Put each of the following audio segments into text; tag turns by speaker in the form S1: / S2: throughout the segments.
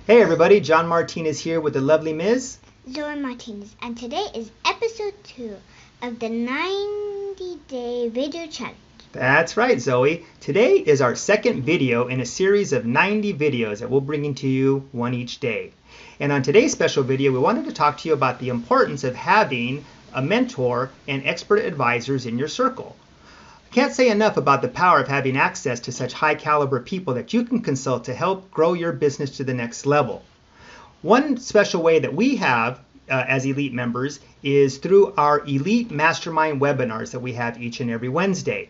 S1: Hey everybody, John Martinez here with the lovely Ms.
S2: Zoe Martinez, and today is episode 2 of the 90-day video challenge.
S1: That's right, Zoe. Today is our second video in a series of 90 videos that we'll bring to you one each day. And on today's special video, we wanted to talk to you about the importance of having a mentor and expert advisors in your circle. I can't say enough about the power of having access to such high caliber people that you can consult to help grow your business to the next level. One special way that we have as Elite members is through our Elite Mastermind webinars that we have each and every Wednesday.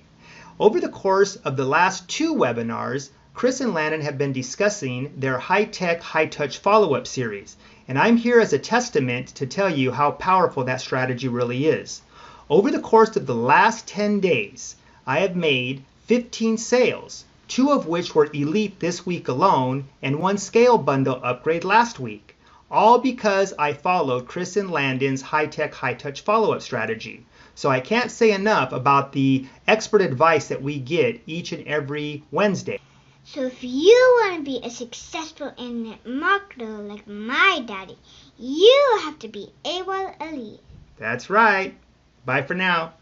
S1: Over the course of the last 2 webinars, Chris and Landon have been discussing their high-tech, high-touch follow-up series. And I'm here as a testament to tell you how powerful that strategy really is. Over the course of the last 10 days, I have made 15 sales, 2 of which were Elite this week alone, and 1 scale bundle upgrade last week. All because I followed Chris and Landon's high-tech, high-touch follow-up strategy. So I can't say enough about the expert advice that we get each and every Wednesday.
S2: So if you want to be a successful internet marketer like my daddy, you have to be AWOL Elite.
S1: That's right. Bye for now.